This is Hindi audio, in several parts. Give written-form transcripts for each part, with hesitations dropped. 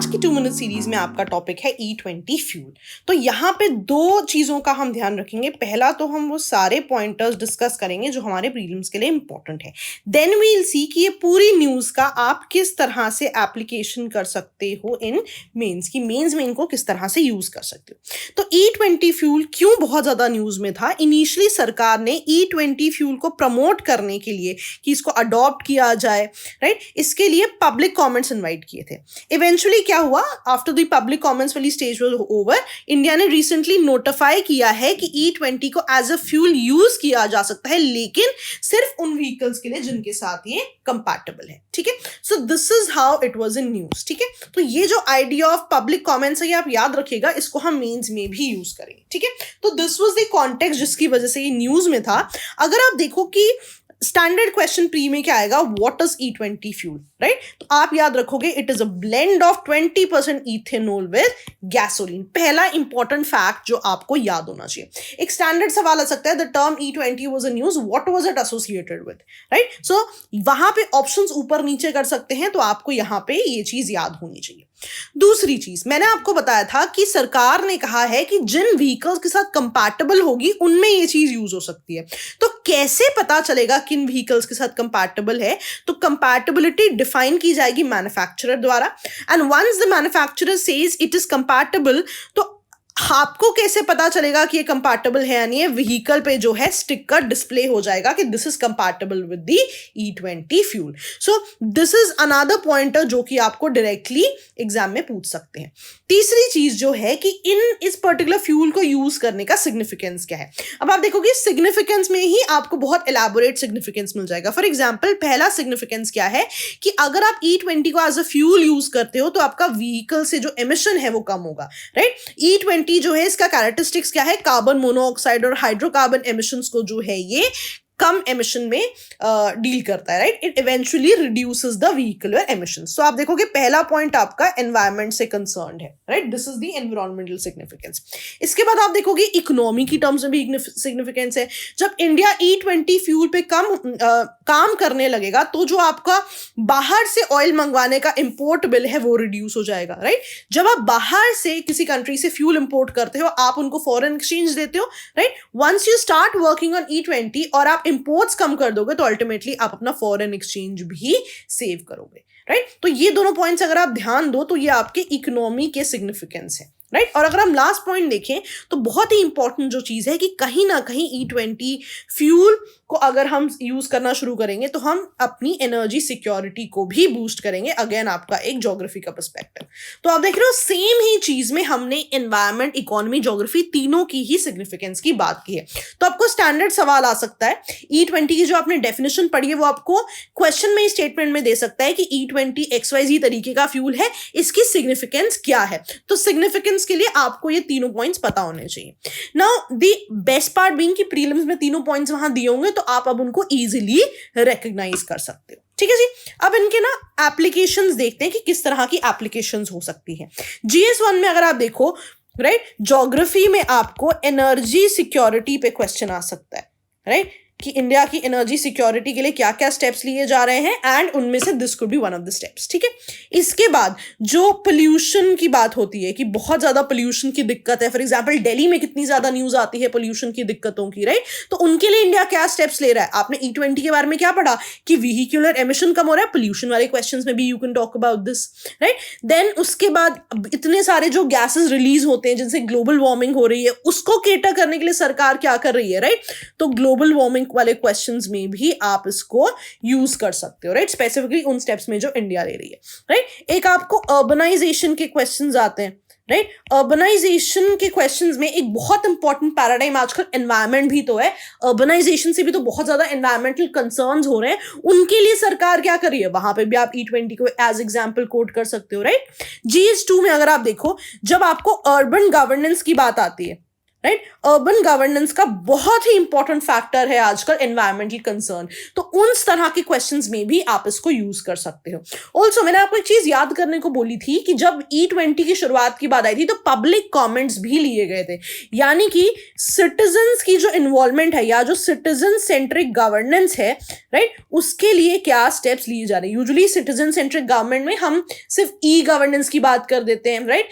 आज की 2 मिनट सीरीज में आपका टॉपिक है E20 फ्यूल। तो यहाँ पे दो चीज़ों का हम ध्यान रखेंगे। पहला तो हम वो सारे पॉइंटर्स डिस्कस करेंगे जो हमारे प्रीलिम्स के लिए इंपॉर्टेंट है। देन वी विल सी कि ये पूरी न्यूज़ का आप किस तरह से एप्लीकेशन कर सकते हो इन मेंस की, मेंस में इनको किस तरह से यूज़ कर सकते हो। तो E20 फ्यूल क्यों बहुत ज़्यादा न्यूज़ में था? इनिशियली सरकार ने E20 फ्यूल को प्रमोट करने के लिए कि इसको अडॉप्ट किया जाए, राइट, इसके लिए पब्लिक कमेंट्स इनवाइट किए थे। इवेंचुअली क्या हुआ, आफ्टर द पब्लिक कमेंट्स वाली स्टेज वाज ओवर, इंडिया ने रिसेंटली नोटिफाई किया है कि E20 को एज अ फ्यूल यूज किया जा सकता है, लेकिन सिर्फ उन व्हीकल्स के लिए जिनके साथ ये कंपैटिबल है। ठीक है, so this is how it was in news. ठीक है, तो ये जो आइडिया ऑफ पब्लिक कमेंट्स है ये आप याद रखिएगा, इसको हम मेंस में भी यूज करेंगे। ठीक है, तो दिस वाज द कॉन्टेक्स्ट जिसकी वजह से ये न्यूज में था। अगर आप देखो कि स्टैंडर्ड क्वेश्चन प्री में क्या आएगा, what is E20 fuel, right, तो आप याद रखोगे it is a blend of 20% ethanol with gasoline. पहला इंपॉर्टेंट फैक्ट जो आपको याद होना चाहिए। एक स्टैंडर्ड सवाल आ सकता है, the term E20 was a news, what was it associated with, right. So वहां पे ऑप्शंस ऊपर नीचे कर सकते हैं, तो आपको यहां पे ये चीज याद होनी चाहिए। दूसरी चीज मैंने आपको बताया था कि सरकार ने कहा है कि जिन व्हीकल्स के साथ कंपैटिबल होगी उनमें ये चीज यूज हो सकती है। तो कैसे पता चलेगा किन व्हीकल्स के साथ कंपैटिबल है? तो कंपैटिबिलिटी डिफाइन की जाएगी मैन्युफैक्चरर द्वारा, and once the manufacturer says it is compatible, तो आपको कैसे पता चलेगा कि ये कंपैटिबल है यानी ये व्हीकल पे जो है स्टिकर डिस्प्ले हो जाएगा कि this is compatible with the E20 fuel. So this is another pointer जो कि आपको डायरेक्टली एग्जाम में पूछ सकते हैं। तीसरी चीज जो है कि इस पर्टिकुलर फ्यूल को यूज करने का सिग्निफिकेंस क्या है। अब आप देखोगे सिग्निफिकेंस में ही आपको बहुत एलैबोरेट सिग्निफिकेंस मिल जाएगा। फॉर एग्जाम्पल पहला सिग्निफिकेंस क्या है कि अगर आप E20 को एज अ फ्यूल यूज करते हो तो आपका व्हीकल से जो एमिशन है वो कम होगा, राइट। E20 जो है इसका कैरेक्टरिस्टिक्स क्या है, कार्बन मोनोऑक्साइड और हाइड्रोकार्बन एमिशंस को जो है ये कम एमिशन में डील करता है, right. It eventually reduces the vehicular emissions. So आप देखोगे पहला पॉइंट आपका एनवायरनमेंट से कंसर्न्ड है, right, this is the environmental significance. इसके बाद आप देखोगे इकोनॉमी की टर्म्स में भी सिग्निफिकेंस है। जब इंडिया E20 फ्यूल पे काम करने लगेगा तो जो आपका बाहर से ऑयल मंगवाने का इंपोर्ट बिल है वो रिड्यूस हो जाएगा, राइट। जब आप बाहर से किसी कंट्री से फ्यूल इंपोर्ट करते हो आप उनको फॉरेन एक्सचेंज देते हो, right. Once you start working on E20 और आप इंपोर्ट्स कम कर दोगे तो अल्टीमेटली आप अपना फॉरेन एक्सचेंज भी सेव करोगे, राइट। तो ये दोनों पॉइंट्स अगर आप ध्यान दो तो ये आपके इकोनॉमी के सिग्निफिकेंस है, राइट। और अगर हम लास्ट पॉइंट देखें तो बहुत ही इंपॉर्टेंट जो चीज है कि कहीं ना कहीं E20 फ्यूल को अगर हम यूज करना शुरू करेंगे तो हम अपनी एनर्जी सिक्योरिटी को भी बूस्ट करेंगे। अगेन आपका एक ज्योग्राफी का पर्सपेक्टिव। तो आप देख रहे हो सेम ही चीज में हमने एनवायरमेंट, इकोनॉमी, ज्योग्राफी तीनों की ही सिग्निफिकेंस की बात की है। तो आपको स्टैंडर्ड सवाल आ सकता है, E20 की जो आपने डेफिनेशन पढ़ी है वो आपको क्वेश्चन में स्टेटमेंट में दे सकता है कि E20 XYZ तरीके का फ्यूल है, इसकी सिग्निफिकेंस क्या है। तो सिग्निफिकेंस के लिए आपको ये तीनों पॉइंट्स पता होने चाहिए। Now the best part being कि प्रीलिम्स में तीनों पॉइंट्स वहां दिए होंगे तो आप अब उनको इजीली रिकॉग्नाइज कर सकते हो। ठीक है जी, अब इनके ना एप्लीकेशंस देखते हैं कि किस तरह की एप्लीकेशंस हो सकती हैं। GS1 में अगर आप देखो, राइट, ज्योग्राफी में आपको एनर्जी सिक्योरिटी पे क्वेश्चन आ सकता है, राइट, कि इंडिया की एनर्जी सिक्योरिटी के लिए क्या क्या स्टेप्स लिए जा रहे हैं एंड उनमें से this could be one of the steps. ठीक है, इसके बाद जो पोल्यूशन की बात होती है कि बहुत ज्यादा पोल्यूशन की दिक्कत है, फॉर एग्जांपल दिल्ली में कितनी ज्यादा न्यूज आती है पोल्यूशन की दिक्कतों की, राइट, तो उनके लिए इंडिया क्या स्टेप्स ले रहा है। आपने E20 के बारे में क्या पढ़ा कि व्हीक्यूलर एमिशन कम हो रहा है, पोल्यूशन वाले क्वेश्चन में भी you can talk about this, right. Then उसके बाद इतने सारे जो गैसेज रिलीज होते हैं जिनसे ग्लोबल वार्मिंग हो रही है उसको केटर करने के लिए सरकार क्या कर रही है, राइट। तो ग्लोबल वार्मिंग वाले क्वेश्चंस में भी आप इसको यूज कर सकते हो, राइट, स्पेसिफिकली उन स्टेप्स में जो इंडिया ले रही है, राइट। एक आपको अर्बनाइजेशन के क्वेश्चंस आते हैं, राइट। अर्बनाइजेशन के क्वेश्चंस में एक बहुत इंपॉर्टेंट पैराडाइम आजकल एनवायरनमेंट भी तो है, अर्बनाइजेशन से भी तो बहुत ज्यादा एनवायरमेंटल कंसर्न्स हो रहे हैं, उनके लिए सरकार क्या कर रही है, वहां पे भी आप E20 को एज एग्जांपल कोट कर सकते हो, राइट। GS2 में अगर आप देखो, जब आपको अर्बन गवर्नेंस की बात आती है, राइट। अर्बन गवर्नेंस का बहुत ही इंपॉर्टेंट फैक्टर है आजकल एनवायरमेंटल कंसर्न, तो उन तरह के क्वेश्चंस में भी आप इसको यूज कर सकते हो। ऑल्सो मैंने आपको एक चीज याद करने को बोली थी कि जब E20 की शुरुआत की बात आई थी तो पब्लिक कमेंट्स भी लिए गए थे, यानी कि सिटीजन्स की जो इन्वॉल्वमेंट है या जो सिटीजन सेंट्रिक गवर्नेंस है, राइट, उसके लिए क्या स्टेप्स लिए जा रहे हैं। यूजुअली सिटीजन सेंट्रिक गवर्नमेंट में हम सिर्फ ई गवर्नेंस की बात कर देते हैं, राइट,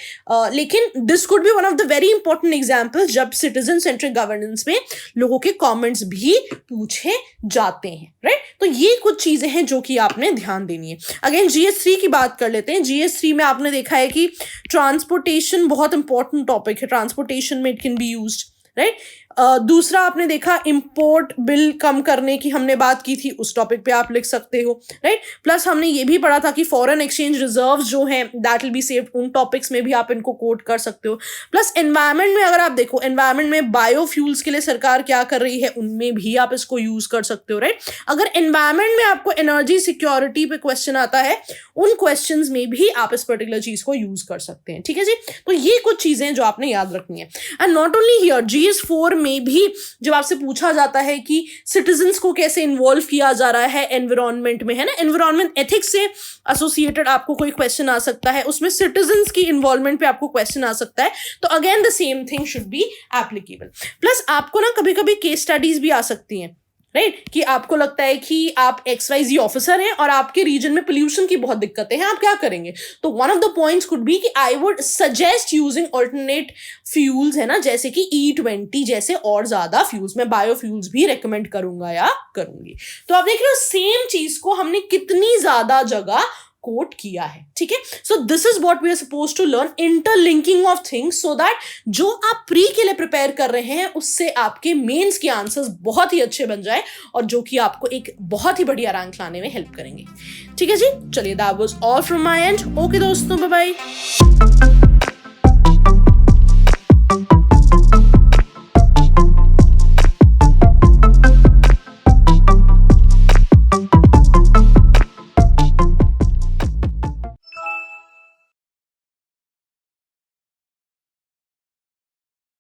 लेकिन this could be one of the very important example जब सिटीजन सेंट्रिक गवर्नेंस में लोगों के कमेंट्स भी पूछे जाते हैं, राइट। तो ये कुछ चीजें हैं जो कि आपने ध्यान देनी है। अगेन GS3 की बात कर लेते हैं। GS3 में आपने देखा है कि ट्रांसपोर्टेशन बहुत इंपॉर्टेंट टॉपिक है, ट्रांसपोर्टेशन में it can be used, right. दूसरा आपने देखा इंपोर्ट बिल कम करने की हमने बात की थी, उस टॉपिक पे आप लिख सकते हो, राइट। प्लस हमने ये भी पढ़ा था कि फॉरेन एक्सचेंज रिजर्व्स जो हैं दैट विल बी सेव्ड, उन टॉपिक्स में भी आप इनको कोट कर सकते हो। प्लस एनवायरनमेंट में अगर आप देखो, एनवायरनमेंट में बायोफ्यूल्स के लिए सरकार क्या कर रही है, उनमें भी आप इसको यूज कर सकते हो, राइट। अगर एनवायरनमेंट में आपको एनर्जी सिक्योरिटी पे क्वेश्चन आता है, उन क्वेश्चंस में भी आप इस पर्टिकुलर चीज को यूज कर सकते हैं, ठीक है जी। तो ये कुछ चीजें जो आपने याद रखनी है। And not only here, GS4 में भी जब आपसे पूछा जाता है कि सिटीजन्स को कैसे इन्वॉल्व किया जा रहा है एनवायरनमेंट में, है ना, एनवायरनमेंट एथिक्स से एसोसिएटेड आपको कोई क्वेश्चन आ सकता है, उसमें सिटीजन्स की इन्वॉल्वमेंट पे आपको क्वेश्चन आ सकता है, तो again the same thing should be applicable. Plus आपको ना कभी कभी केस स्टडीज भी आ सकती हैं, राइट, कि आपको लगता है कि आप XYZ ऑफिसर हैं और आपके रीजन में पोल्यूशन की बहुत दिक्कतें हैं, आप क्या करेंगे। तो one of the points could be कि I would suggest using alternate fuels, है ना, जैसे कि E20 जैसे और ज्यादा फ्यूल्स, मैं बायोफ्यूल्स भी रेकमेंड करूंगा या करूंगी। तो आप देख रहे हो सेम चीज को हमने कितनी ज्यादा जगह कोट किया है, ठीक है। So this is what we are suppose to learn, interlinking of things, so that जो आप प्री के लिए प्रिपेयर कर रहे हैं उससे आपके मेंस के आंसर्स बहुत ही अच्छे बन जाए और जो कि आपको एक बहुत ही बढ़िया रैंक लाने में हेल्प करेंगे, ठीक है जी। चलिए, that was all from my and. Okay दोस्तों, बाय बाय।